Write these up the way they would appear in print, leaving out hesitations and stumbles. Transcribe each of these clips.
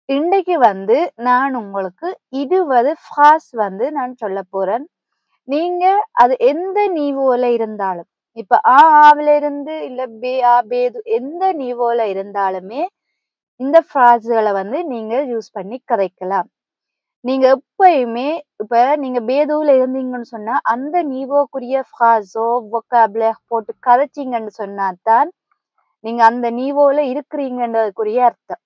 இன்றைக்கு வந்து நான் உங்களுக்கு 20 ஃப்ராஸ் வந்து நான் சொல்லப் போறேன். நீங்க அது எந்த நிவோல இருந்தாலும், இப்ப ஆவுல இருந்து இல்ல பேது எந்த நிவோல இருந்தாலுமே இந்த ஃப்ராஸ்கள வந்து நீங்க யூஸ் பண்ணி கதைக்கலாம். நீங்க எப்பயுமே இப்ப நீங்க பேதுல இருந்தீங்கன்னு சொன்னா, அந்த நிவோக்குரிய ஃப்ராஸோ, வொக்காபுலர் போட்டு கதைச்சீங்கன்னு சொன்னாதான், நீங்க அந்த நிவோல இருக்கிறீங்கன்றதுக்குரிய அர்த்தம்.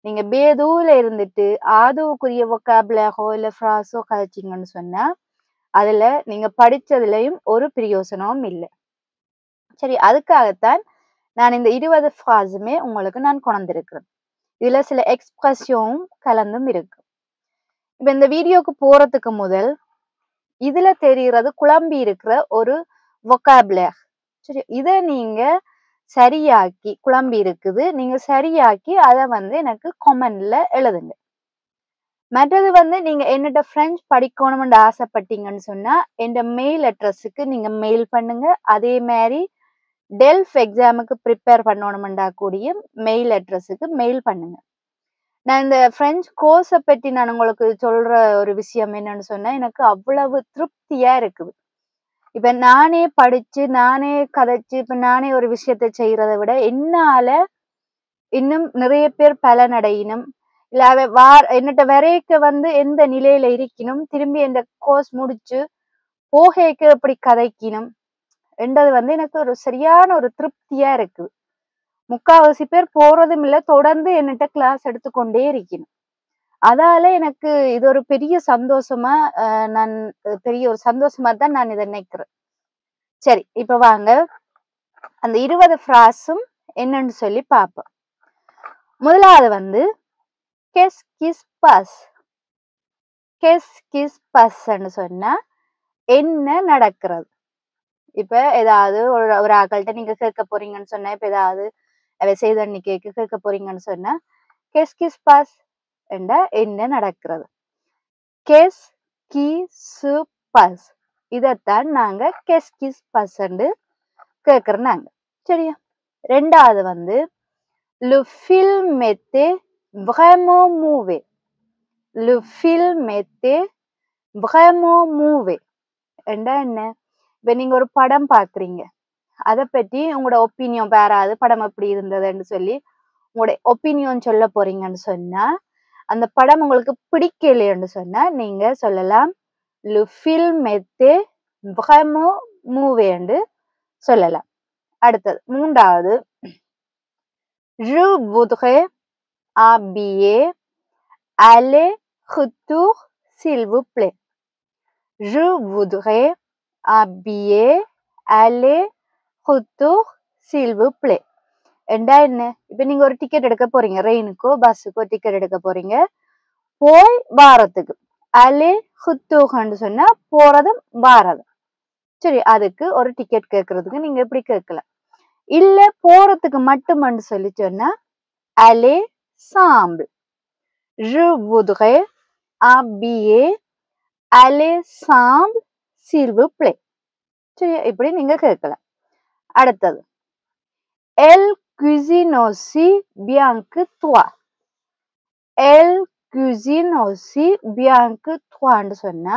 நீங்க பேதுல இருந்துட்டு ஆதுவுக்குரிய வொக்காபுலரோ இல்ல ஃப்ராஸோ கதைச்சீங்கன்னு சொன்னா, அதுல நீங்க படிச்சதுலயும் ஒரு பிரயோசனமும் இல்ல. சரி, அதுக்காகத்தான் நான் இந்த 20 ஃப்ராஸுமே உங்களுக்கு நான் கொணர்ந்திருக்கிறேன். இதுல சில எக்ஸ்பிரஷனும் கலந்தும் இருக்கு. இப்ப இந்த வீடியோக்கு போறதுக்கு முதல் இதுல தெரிகிறது குழம்பி இருக்கிற ஒரு வொக்காபுலர். சரி, இத நீங்க சரியாக்கி குழம்பி இருக்குது. நீங்க சரியாக்கி அத வந்து எனக்கு கமெண்ட்ல எழுதுங்க. மற்றது வந்து நீங்க என்னட்ட பிரெஞ்சு படிக்கணும்னு ஆசைப்பட்டீங்கன்னு சொன்னா, என்ற மெயில் அட்ரஸுக்கு நீங்க மெயில் பண்ணுங்க. அதே மாதிரி டெல்ஃப் எக்ஸாமுக்கு ப்ரிப்பேர் பண்ணணும்டா கூடிய மெயில் அட்ரஸுக்கு மெயில் பண்ணுங்க. நான் இந்த பிரெஞ்சு கோர்ஸை பற்றி நான் உங்களுக்கு சொல்ற ஒரு விஷயம் என்னன்னு சொன்னா, எனக்கு அவ்வளவு திருப்தியா இருக்குது. இப்ப நானே படிச்சு நானே கதைச்சு இப்ப நானே ஒரு விஷயத்த செய்யறதை விட என்னால இன்னும் நிறைய பேர் பலனடையணும், இல்ல என்னட்ட வரைக்க வந்து எந்த நிலையில இருக்கணும், திரும்பி இந்த கோர்ஸ் முடிச்சு போகைக்கு எப்படி கதைக்கணும் என்றது வந்து எனக்கு ஒரு சரியான ஒரு திருப்தியா இருக்கு. முக்காவாசி பேர் போறதும் இல்ல, தொடர்ந்து என்னட்ட கிளாஸ் எடுத்துக்கொண்டே இருக்கணும். அதால எனக்கு இது ஒரு பெரிய சந்தோஷமா நான் பெரிய ஒரு சந்தோஷமா தான் நான் இதை நினைக்கிறேன். சரி, இப்ப வாங்க அந்த 20 ஃப்ராஸும் என்னன்னு சொல்லி பார்ப்போம். முதலாவது வந்து guess kiss bus. Guess kiss பஸ்ன்னு சொன்னா என்ன நடக்கிறது. இப்ப ஏதாவது ஒரு ஆக்கள்கிட்ட நீங்க கேட்க போறீங்கன்னு சொன்னா, இப்ப ஏதாவது செய்தண்ணி கேட்க போறீங்கன்னு சொன்னா, கெஸ் கிஸ் பஸ் என்றா என்ன நடக்கிறது. கெஸ் கி சு பஸ், இதத்தான் நாங்க கெஸ் கிஸ் பஸ் என்று கேட்கிறோம் நாங்க. சரியா? ரெண்டாவது வந்து le film était vraiment mauvais. Le film était vraiment mauvais என்றா என்ன? இப்ப நீங்க ஒரு படம் பாக்குறீங்க, அதை பற்றி உங்களோட ஒப்பீனியன் வேறாது படம் எப்படி இருந்ததுன்னு சொல்லி உங்களோட ஒப்பீனியன் சொல்ல போறீங்கன்னு சொன்னா, அந்த படம் உங்களுக்கு பிடிக்கலைன்னு சொன்னா நீங்க சொல்லலாம் le film était vraiment mauvais என்று சொல்லலாம். அடுத்தது மூன்றாவது, je voudrais un billet aller-retour s'il vous plaît. Je voudrais un billet aller-retour s'il vous plaît. என்றா என்ன? இப்ப நீங்க ஒரு டிக்கெட் எடுக்க போறீங்க, ரெயினுக்கோ பஸ்ஸுக்கோ டிக்கெட் எடுக்க போறீங்க, போய் வாரத்துக்கு. aller-retourன்னு சொன்னா போறதும் வாரதும். சரி, அதுக்கு ஒரு டிக்கெட் கேட்கறதுக்கு நீங்க எப்படி கேட்கலாம். இல்ல போறதுக்கு மட்டும்னு சொல்லி சொன்னா aller-ensemble. Je voudrais un billet aller-ensemble s'il vous plaît. சரி, இப்படி நீங்க கேட்கலாம். அடுத்தது, elle cuisine aussi bien que toi. Elle cuisine aussi bien que toi சொன்னா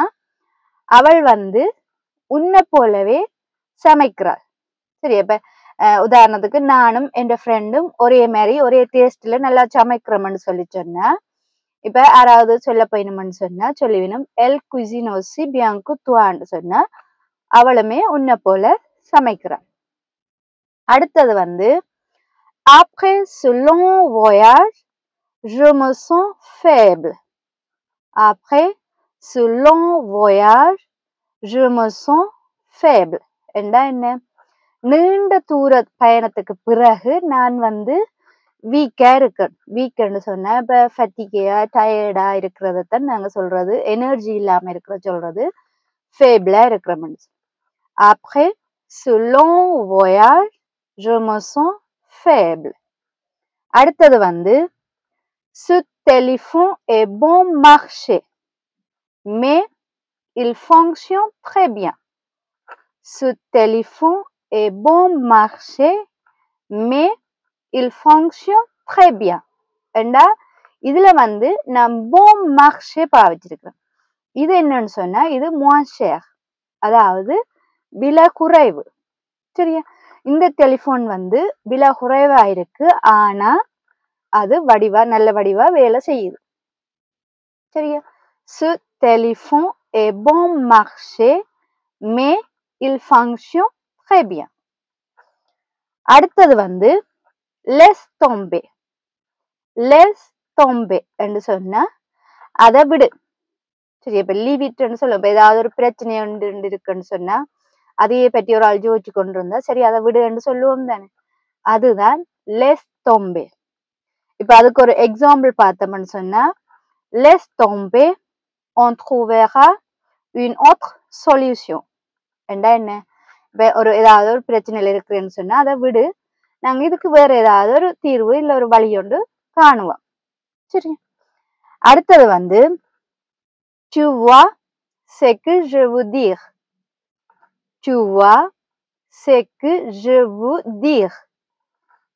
அவள் வந்து உன்னை போலவே சமைக்கிறாள். சரி, இப்ப உதாரணத்துக்கு நானும் என் ஃப்ரெண்டும் ஒரே மாதிரி ஒரே டேஸ்ட்ல நல்லா சமைக்கிறோம்னு சொல்லி சொன்னா, இப்ப யாராவது சொல்ல போயணும்னு சொன்னா சொல்லிவிடும் எல் குசின் ஓசி பியாங்கு துவான்னு சொன்னா அவளுமே உன்னை போல சமைக்கிறாள். அடுத்தது வந்து après ce long voyage je me sens faible. Après ce long voyage je me sens faible என்றா என்ன? நீண்ட தூர பயணத்துக்கு பிறகு நான் வந்து வீக்கா இருக்கேன். வீக்கன்னு சொன்னா இப்ப ஃபட்டிகையா டயர்டா இருக்கிறதான் நாங்க சொல்றது, எனர்ஜி இல்லாம இருக்கிற சொல்றது ஃபேபிளா இருக்கிற மனுஷன். Après ce long voyage je me sens faible. அடுத்தது வந்து ce téléphone est bon marché mais il fonctionne très bien. Ce téléphone est bon marché mais il fonctionne très bien. என்றா இதுல வந்து நான் bon marché பாவிச்சிருக்கிறேன். இது என்னன்னு சொன்னா இது moins cher, அதாவது விலை குறைவு. சரியா? இந்த டெலிபோன் வந்து விலை குறைவா இருக்கு, ஆனா அது நல்ல வடிவா வேலை செய்யுது. சரியா? Ce téléphone est bon marché mais il fonctionne très bien. அடுத்தது வந்து laisse tomber. laisse tomber என்று சொன்னா அதை விடு. சரி, இப்ப லீவ் இட்னு சொல்லுவோம். இப்ப ஏதாவது ஒரு பிரச்சனை ஒன்று இருக்குன்னு சொன்னா அதையே பற்றி ஒரு ஆள் யோசிச்சு கொண்டு இருந்தா சரி அதை விடுன்னு சொல்லுவோம் தானே, அதுதான் laisse tomber. இப்ப அதுக்கு ஒரு எக்ஸாம்பிள் பார்த்தோம்னு சொன்னா laisse tomber, on trouvera une autre solution. என்ன இப்ப ஏதாவது ஒரு பிரச்சனையில இருக்குன்னு சொன்னா அதை விடு, நாங்க இதுக்கு வேற ஏதாவது ஒரு தீர்வு இல்ல ஒரு வழி ஒன்று காணுவோம். சரி, அடுத்தது வந்து tu vois ce que je veux dire. tu vois ce que je veux dire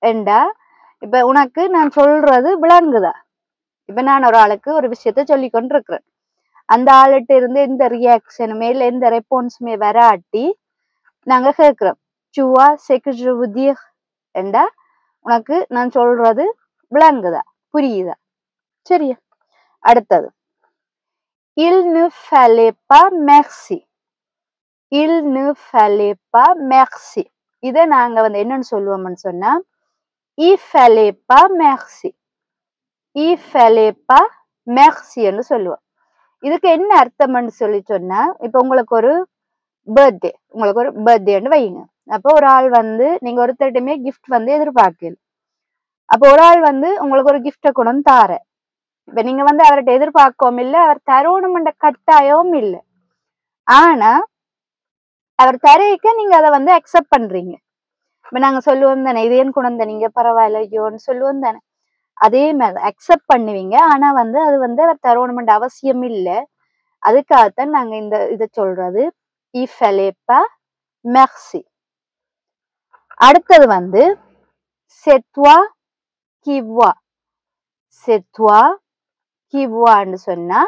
என்றா இப்ப உனக்கு நான் சொல்றது விளங்குதா? இப்ப நான் ஒரு ஆளுக்கு ஒரு விஷயத்த சொல்லி கொண்டிருக்கிறேன், அந்த ஆளுகிட்ட இருந்து எந்த ரியாக்ஷனுமே இல்லை எந்த ரெஸ்பான்ஸுமே வராட்டி நாங்க கேட்கிறோம் tu vois ce que je veux dire என்றா உனக்கு நான் சொல்றது விளங்குதா, புரியுதா? சரியா? அடுத்தது il ne fallait pas merci. il ne fallait pas merci. இதை நாங்க வந்து என்னன்னு சொல்லுவோம்னு சொன்னா il fallait pas merci. il fallait pas merci என்று சொல்லுவோம். இதுக்கு என்ன அர்த்தம்னு சொல்லி சொன்னா இப்ப உங்களுக்கு ஒரு பர்த்டேன்னு வைங்க. அப்போ ஒரு ஆள் வந்து நீங்க ஒருத்தருமே கிஃப்ட் வந்து எதிர்பார்க்கல, அப்போ ஒரு ஆள் வந்து உங்களுக்கு ஒரு கிஃப்ட கொண்டு தார, இப்ப நீங்க வந்து அவர்கிட்ட எதிர்பார்க்கவும் இல்லை, அவர் தரணும்ன்ற கட்டாயமும் இல்லை, ஆனா அவர் தரைக்க நீங்க அதை வந்து அக்செப்ட் பண்றீங்க. இப்ப நாங்க சொல்லுவோம் தானே இது ஏன் கொண்டு வந்த நீங்க பரவாயில்லையோன்னு சொல்லுவோம் தானே, அதே மாதிரி அக்செப்ட் பண்ணுவீங்க, ஆனா வந்து அது வந்து அவர் தரணும்ன்ற அவசியம் இல்லை. அதுக்காகத்தான் நாங்க இதை சொல்றது il fallait pas merci. அடுத்தது வந்து c'est toi qui vois. c'est toi qui voisன்னு சொன்னா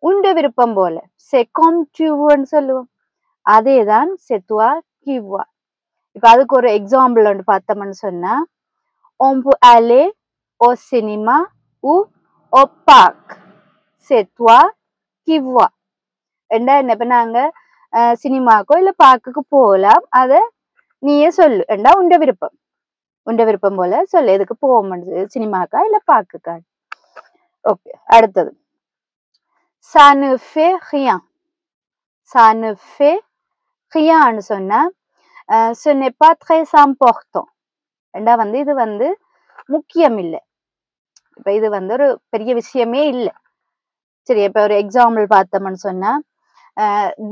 உண்ட விருப்பம் போல c'est comme tu veux சொல்லுவோம், அதேதான் c'est toi qui vois. இப்ப அதுக்கு ஒரு எக்ஸாம்பிள் ஒன்று பார்த்தோம்னு சொன்னா on peut aller au cinéma ou au parc. c'est toi qui vois என்ன இப்ப நாங்க சினிமாக்கோ இல்ல பார்க்குக்கு போகலாம், அத நீயே சொல்லு என்றா உண்ட விருப்பம் போல சொல்லு, எதுக்கு போவோம் சினிமாக்கா இல்ல பார்க்குக்கா. ஓகே, அடுத்தது ça ne fait rien. ça ne fait rien சொன்னா ce n'est pas très important என்றா வந்து இது வந்து முக்கியம் இல்லை, இப்ப இது வந்து ஒரு பெரிய விஷயமே இல்லை. சரி, இப்ப ஒரு எக்ஸாம்பிள் பார்த்தோம்னு சொன்னா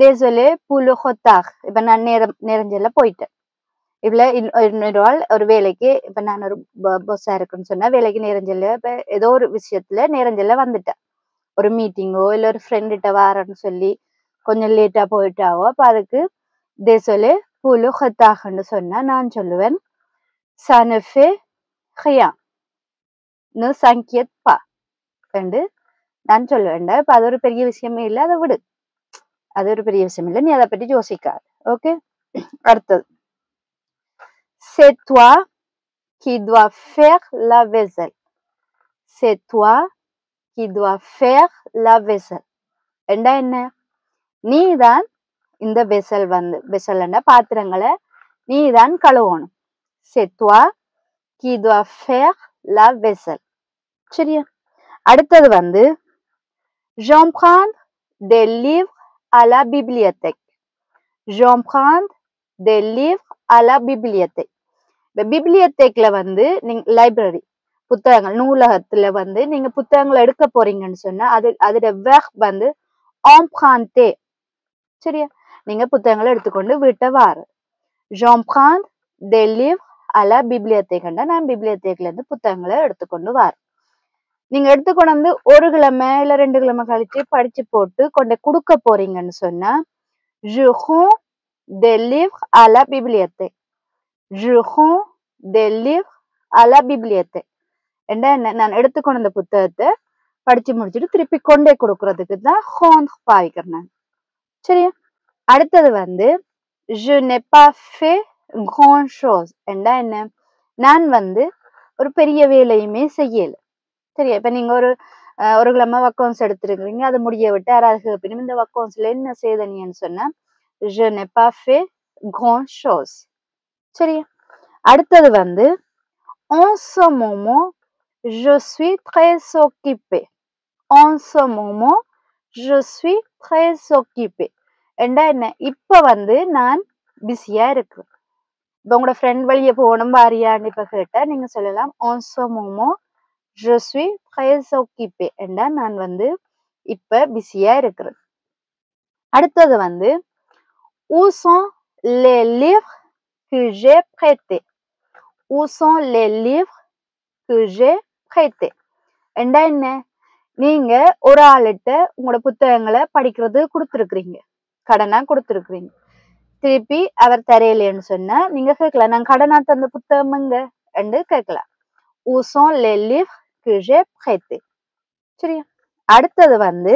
désolé pour le retard. இப்ப நான் நேரஞ்செல்ல போயிட்டேன். இதுல இன்னொரு ஆள் ஒரு வேலைக்கு, இப்ப நான் ஒரு பொஸ்ஸா இருக்குன்னு சொன்னா வேலைக்கு நேரஞ்செல்ல, இப்ப ஏதோ ஒரு விஷயத்துல நேரஞ்செல்ல வந்துட்டேன், ஒரு மீட்டிங்கோ இல்ல ஒரு ஃப்ரெண்ட்கிட்ட வாரன்னு சொல்லி கொஞ்சம் லேட்டா போயிட்டாவோ, அப்ப அதுக்கு désolé pour le retardன்னு சொன்னா நான் சொல்லுவேன் ça ne fait rien, ne s'inquiète pas என்று நான் சொல்லுவேன். இப்ப அது ஒரு பெரிய விஷயமே இல்லை, அதை விடு, அது ஒரு பெரிய விஷயம் இல்லை, நீ அதை பற்றி யோசிக்காது. ஓகே, அடுத்தது c'est toi qui dois faire la vaisselle. c'est toi qui dois faire la vaisselle என்றா என்ன, நீதான் இந்த வெசல்னா பாத்திரங்களை நீதான் கழுவணும். c'est toi qui dois faire la vaisselle. சரியா? அடுத்தது வந்து j'emprunte des livres à la bibliothèque. j'emprunte des livres à la bibliothèque. இப்ப பிப்ளியோதேக்ல வந்து நீங்க லைப்ரரி புத்தகங்கள், நூலகத்துல வந்து நீங்க புத்தகங்களை எடுக்க போறீங்கன்னு சொன்னா அதோட verb வந்து emprunter. சரியா? நீங்க புத்தகங்களை எடுத்துக்கொண்டு வீட்டை வாரு. j'emprunte des livres à la bibliothèque. நான் பிப்ளியோதேக்ல இருந்து புத்தகங்களை எடுத்துக்கொண்டு வாரு. நீங்க எடுத்துக்கொண்டு வந்து ஒரு கிழமை இல்ல 2 கிழமை கழிச்சு படிச்சு போட்டு கொண்டு கொடுக்க போறீங்கன்னு சொன்னா je rends des livres à la bibliothèque. je rends des livres à la bibliothèque. என்ன நான் எடுத்துக்கொண்ட அந்த புத்தகத்தை படிச்சு முடிச்சுட்டு திருப்பி கொண்டே கொடுக்கறதுக்கு தான் rendre பாவிக்கிறேன் நான். சரியா? அடுத்தது வந்து je n'ai pas fait grand chose என்றா என்ன? நான் வந்து ஒரு பெரிய வேலையுமே செய்யல. சரியா? இப்ப நீங்க ஒரு கிழமை அக்கௌண்ட்ஸ் எடுத்திருக்கிறீங்க, அதை முடிய விட்டு யாராவது கேட்பீங்க இந்த அக்கௌண்ட்ஸ்ல என்ன செய்தீங்கன்னு சொன்னா je n'ai pas fait grand chose. சரியா? அடுத்தது வந்து en ce moment je suis très occupé. En ce moment je suis très occupé. என்றா என்ன? இப்ப வந்து நான் பிஸியா இருக்கிறேன். இப்ப உங்களோட ஃப்ரெண்ட் வழிய போகணும் வாரியான்னு இப்ப கேட்டா நீங்க சொல்லலாம் en ce moment je suis très occupé. என்றா நான் வந்து இப்ப பிஸியா இருக்கிறேன். அடுத்தது வந்து où sont les livres que j'ai prêtés? Où sont les livres que j'ai prêtés? என்றா என்ன? நீங்க ஒரு ஆளுகிட்ட உங்களோட புத்தகங்களை படிக்கிறது கொடுத்துருக்குறீங்க, கடனா கொடுத்துருக்குறீங்க. திருப்பி அவர் தரையிலேன்னு சொன்னா நீங்க கேட்கலாம் நான் கடனா தந்த புத்தகம் எங்க என்று கேட்கலாம். Où sont les livres que j'ai prêtés? சரியா? அடுத்தது வந்து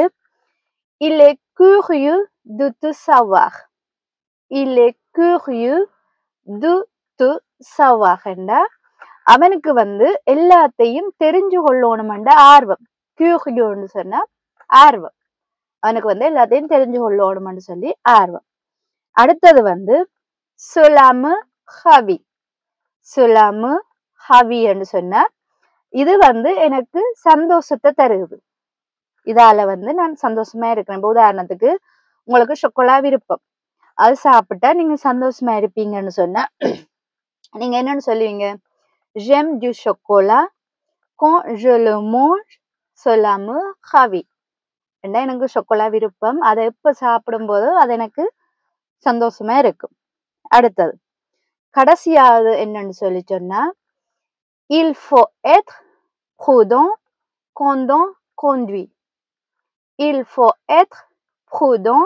il est curieux de te savoir. Il est curieux de te savoir என்றா அவனுக்கு வந்து எல்லாத்தையும் தெரிஞ்சு கொள்ளணும்ன்ற ஆர்வம். curieux சொன்னா ஆர்வம், அவனுக்கு வந்து எல்லாத்தையும் தெரிஞ்சு கொள்ளணும்னு சொல்லி ஆர்வம். அடுத்தது வந்து cela me ravit. cela me ravit என்று சொன்னா இது வந்து எனக்கு சந்தோஷத்தை தருது, இதால வந்து நான் சந்தோஷமா இருக்கிறேன். உதாரணத்துக்கு உங்களுக்கு சொக்கோலா விருப்பம், அது சாப்பிட்டா நீங்க சந்தோஷமா இருப்பீங்கன்னு சொன்னா நீங்க என்னன்னு சொல்லுவீங்க? j'aime du chocolat quand je le mange, cela me ravit. ஏன்னா எனக்கு சொக்கோலா விருப்பம், அதை எப்ப சாப்பிடும் போது அது எனக்கு சந்தோஷமா இருக்கும். அடுத்தது கடைசியாவது என்னன்னு சொல்லி சொன்னா il faut être prudent quand on conduit. Il faut être prudent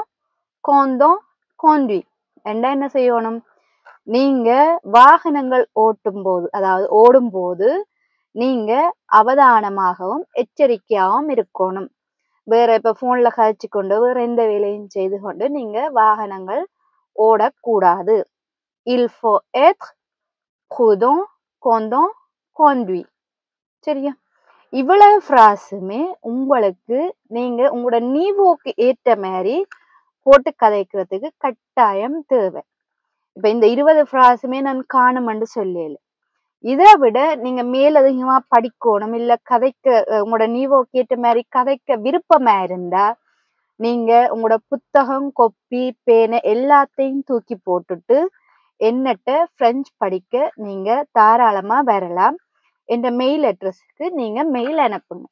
quand on conduit. என்ன செய்யணும்? நீங்க வாகனங்கள் ஓட்டும் போது, அதாவது ஓடும் போது நீங்க அவதானமாகவும் எச்சரிக்கையாகவும் இருக்கணும். வேற இப்ப போன்ல கழிச்சு கொண்டு வேற எந்த வேலையும் செய்து கொண்டு நீங்க வாகனங்கள் ஓடக்கூடாது. Il faut être prudent quand on conduit. சரியா? இவ்வளவு பிராஸுமே உங்களுக்கு நீங்க உங்களோட நீவோக்கு ஏற்ற மாதிரி போட்டு கதைக்கிறதுக்கு கட்டாயம் தேவை. இப்ப இந்த 20 பிராஸுமே நான் காணுமென்று சொல்லல. இதை விட நீங்க மேலதிகமா படிக்கணும், இல்ல கதைக்க உங்களோட நீவோக்கு ஏற்ற மாதிரி கதைக்க விருப்பமா இருந்தா நீங்க உங்களோட புத்தகம், கொப்பி, பேனை எல்லாத்தையும் தூக்கி போட்டுட்டு என்னட்ட பிரெஞ்சு படிக்க நீங்க தாராளமா வரலாம். என்ற மெயில் அட்ரஸுக்கு நீங்க மெயில் அனுப்புங்க.